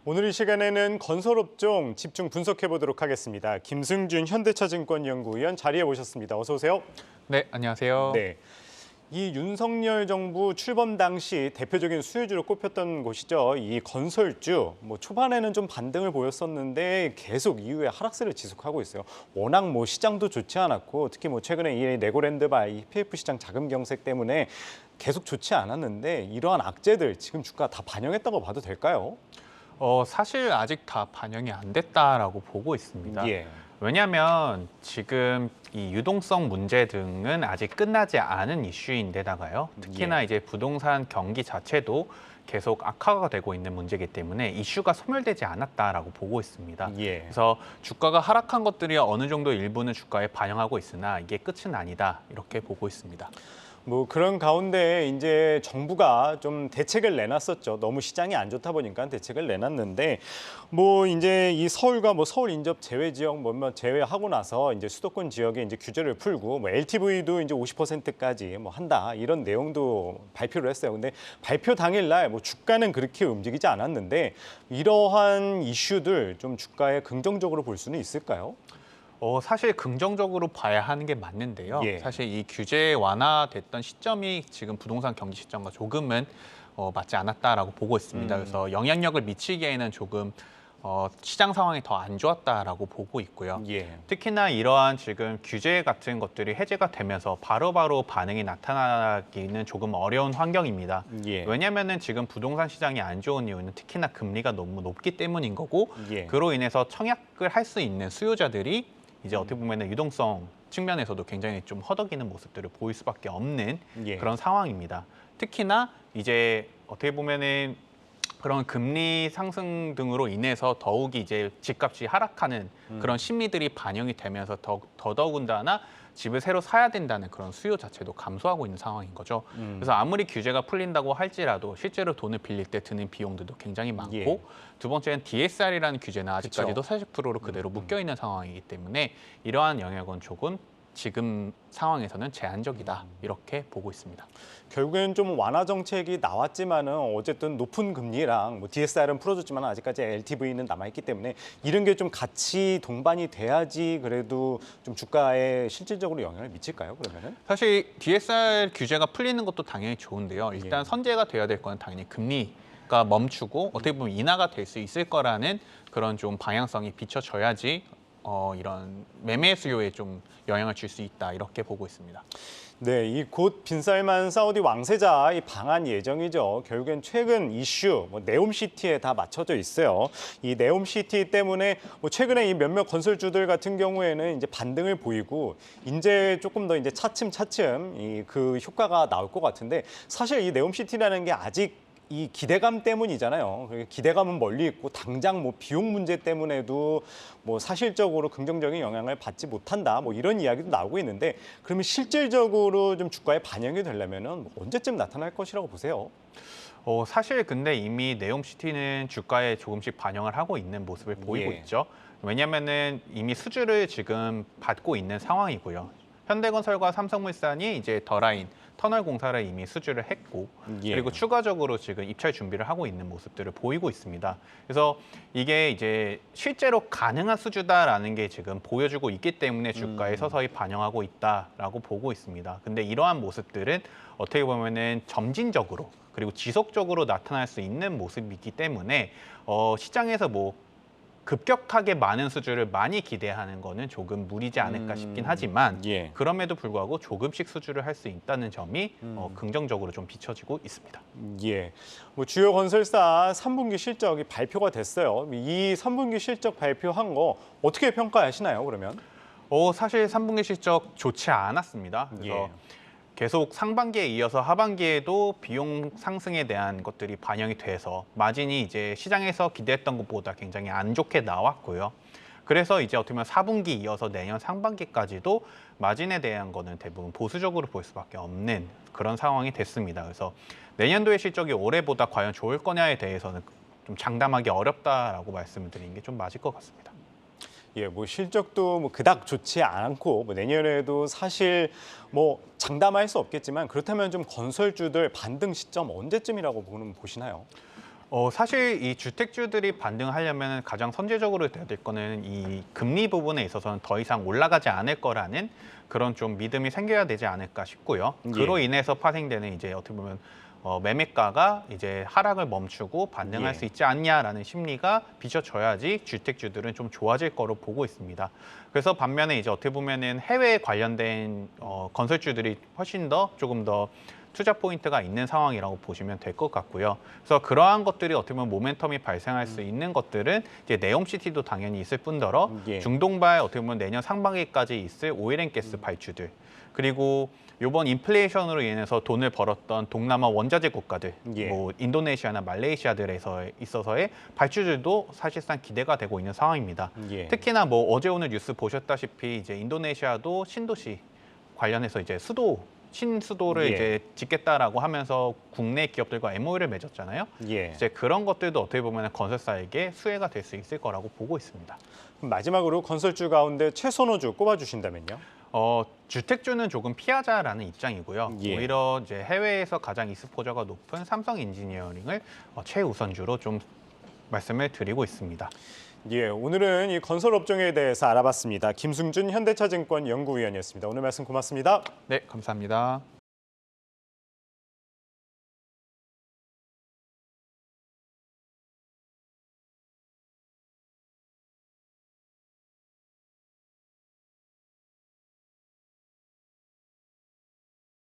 오늘 이 시간에는 건설업종 집중 분석해 보도록 하겠습니다. 김승준 현대차증권 연구위원 자리에 모셨습니다. 어서 오세요. 네, 안녕하세요. 네, 이 윤석열 정부 출범 당시 대표적인 수혜주로 꼽혔던 곳이죠. 이 건설주, 초반에는 좀 반등을 보였었는데 계속 이후에 하락세를 지속하고 있어요. 워낙 시장도 좋지 않았고 특히 최근에 이 레고랜드바 이 PF 시장 자금 경색 때문에 계속 좋지 않았는데 이러한 악재들 지금 주가 다 반영했다고 봐도 될까요? 사실 아직 다 반영이 안 됐다라고 보고 있습니다. 예. 왜냐하면 지금 이 유동성 문제 등은 아직 끝나지 않은 이슈인데다가요. 특히나 예. 이제 부동산 경기 자체도 계속 악화가 되고 있는 문제이기 때문에 이슈가 소멸되지 않았다라고 보고 있습니다. 예. 그래서 주가가 하락한 것들이 어느 정도 일부는 주가에 반영하고 있으나 이게 끝은 아니다 이렇게 보고 있습니다. 그런 가운데 이제 정부가 좀 대책을 내놨었죠. 너무 시장이 안 좋다 보니까 대책을 내놨는데 이제 이 서울과 서울 인접 제외 지역 몇몇 제외하고 나서 이제 수도권 지역에 이제 규제를 풀고 LTV도 이제 50%까지 한다 이런 내용도 발표를 했어요. 근데 발표 당일날 주가는 그렇게 움직이지 않았는데 이러한 이슈들 좀 주가에 긍정적으로 볼 수는 있을까요? 사실 긍정적으로 봐야 하는 게 맞는데요. 예. 사실 이 규제 완화됐던 시점이 지금 부동산 경기 시점과 조금은 맞지 않았다라고 보고 있습니다. 그래서 영향력을 미치기에는 조금 시장 상황이 더 안 좋았다라고 보고 있고요. 예. 특히나 이러한 지금 규제 같은 것들이 해제가 되면서 바로바로 반응이 나타나기는 조금 어려운 환경입니다. 예. 왜냐하면은 지금 부동산 시장이 안 좋은 이유는 특히나 금리가 너무 높기 때문인 거고 예. 그로 인해서 청약을 할 수 있는 수요자들이 이제 어떻게 보면은 유동성 측면에서도 굉장히 좀 허덕이는 모습들을 보일 수밖에 없는 예. 그런 상황입니다. 특히나 이제 어떻게 보면은 그런 금리 상승 등으로 인해서 더욱이 이제 집값이 하락하는 그런 심리들이 반영이 되면서 더더군다나 집을 새로 사야 된다는 그런 수요 자체도 감소하고 있는 상황인 거죠. 그래서 아무리 규제가 풀린다고 할지라도 실제로 돈을 빌릴 때 드는 비용들도 굉장히 많고 예. 두 번째는 DSR이라는 규제는 아직까지도 그쵸. 40%로 그대로 묶여 있는 상황이기 때문에 이러한 영역은 조금 지금 상황에서는 제한적이다 이렇게 보고 있습니다. 결국엔 좀 완화 정책이 나왔지만은 어쨌든 높은 금리랑 DSR은 풀어줬지만 아직까지 LTV는 남아있기 때문에 이런 게 좀 같이 동반이 돼야지 그래도 좀 주가에 실질적으로 영향을 미칠까요? 그러면은? 사실 DSR 규제가 풀리는 것도 당연히 좋은데요. 일단 예. 선제가 돼야 될 건 당연히 금리가 멈추고 어떻게 보면 인하가 될 수 있을 거라는 그런 좀 방향성이 비춰져야지 이런 매매 수요에 좀 영향을 줄 수 있다 이렇게 보고 있습니다. 네, 이 곧 빈살만 사우디 왕세자 이 방한 예정이죠. 결국엔 최근 이슈 네옴시티에 다 맞춰져 있어요. 이 네옴시티 때문에 최근에 이 몇몇 건설주들 같은 경우에는 이제 반등을 보이고 이제 조금 더 이제 차츰차츰 그 효과가 나올 것 같은데 사실 이 네옴시티라는 게 아직 이 기대감 때문이잖아요. 기대감은 멀리 있고 당장 비용 문제 때문에도 사실적으로 긍정적인 영향을 받지 못한다. 이런 이야기도 나오고 있는데 그러면 실질적으로 좀 주가에 반영이 되려면은 언제쯤 나타날 것이라고 보세요? 사실 근데 이미 네옴시티는 주가에 조금씩 반영을 하고 있는 모습을 보이고 예. 있죠. 왜냐하면은 이미 수주를 지금 받고 있는 상황이고요. 현대건설과 삼성물산이 이제 더 라인 터널 공사를 이미 수주를 했고 예. 그리고 추가적으로 지금 입찰 준비를 하고 있는 모습들을 보이고 있습니다. 그래서 이게 이제 실제로 가능한 수주다라는 게 지금 보여주고 있기 때문에 주가에 서서히 반영하고 있다라고 보고 있습니다. 근데 이러한 모습들은 어떻게 보면은 점진적으로 그리고 지속적으로 나타날 수 있는 모습이기 때문에 시장에서 급격하게 많은 수주를 많이 기대하는 거는 조금 무리지 않을까 싶긴 하지만 예. 그럼에도 불구하고 조금씩 수주를 할 수 있다는 점이 긍정적으로 좀 비춰지고 있습니다. 예. 주요 건설사 3분기 실적이 발표가 됐어요. 이 3분기 실적 발표한 거 어떻게 평가하시나요, 그러면? 사실 3분기 실적 좋지 않았습니다. 그래서 예. 계속 상반기에 이어서 하반기에도 비용 상승에 대한 것들이 반영이 돼서 마진이 이제 시장에서 기대했던 것보다 굉장히 안 좋게 나왔고요. 그래서 이제 어떻게 보면 4분기 이어서 내년 상반기까지도 마진에 대한 거는 대부분 보수적으로 볼 수밖에 없는 그런 상황이 됐습니다. 그래서 내년도의 실적이 올해보다 과연 좋을 거냐에 대해서는 좀 장담하기 어렵다라고 말씀을 드리는 게 좀 맞을 것 같습니다. 예, 실적도 그닥 좋지 않고 내년에도 사실 장담할 수 없겠지만 그렇다면 좀 건설주들 반등 시점 언제쯤이라고 보시나요? 사실 이 주택주들이 반등하려면 가장 선제적으로 돼야 될 거는 이 금리 부분에 있어서는 더 이상 올라가지 않을 거라는 그런 좀 믿음이 생겨야 되지 않을까 싶고요. 그로 인해서 파생되는 이제 어떻게 보면 매매가가 이제 하락을 멈추고 반등할 수 있지 않냐라는 심리가 비춰져야지 주택주들은 좀 좋아질 거로 보고 있습니다. 그래서 반면에 이제 어떻게 보면은 해외에 관련된 건설주들이 훨씬 더 조금 더 투자 포인트가 있는 상황이라고 보시면 될 것 같고요. 그래서 그러한 것들이 어떻게 보면 모멘텀이 발생할 수 있는 것들은 이제 네옴시티도 당연히 있을 뿐더러 중동발 어떻게 보면 내년 상반기까지 있을 오일앤가스 발주들 그리고 이번 인플레이션으로 인해서 돈을 벌었던 동남아 원자재 국가들, 뭐 인도네시아나 말레이시아들에서 있어서의 발주들도 사실상 기대가 되고 있는 상황입니다. 특히나 뭐 어제 오늘 뉴스 보셨다시피 이제 인도네시아도 신도시 관련해서 이제 신수도를 이제 짓겠다라고 하면서 국내 기업들과 MOU를 맺었잖아요. 이제 그런 것들도 어떻게 보면 건설사에게 수혜가 될 수 있을 거라고 보고 있습니다. 마지막으로 건설주 가운데 최선호주 꼽아주신다면요? 주택주는 조금 피하자라는 입장이고요. 오히려 이제 해외에서 가장 익스포저가 높은 삼성 엔지니어링을 최우선주로 좀 말씀을 드리고 있습니다. 오늘은 이 건설 업종에 대해서 알아봤습니다. 김승준 현대차증권 연구위원이었습니다. 오늘 말씀 고맙습니다. 네, 감사합니다.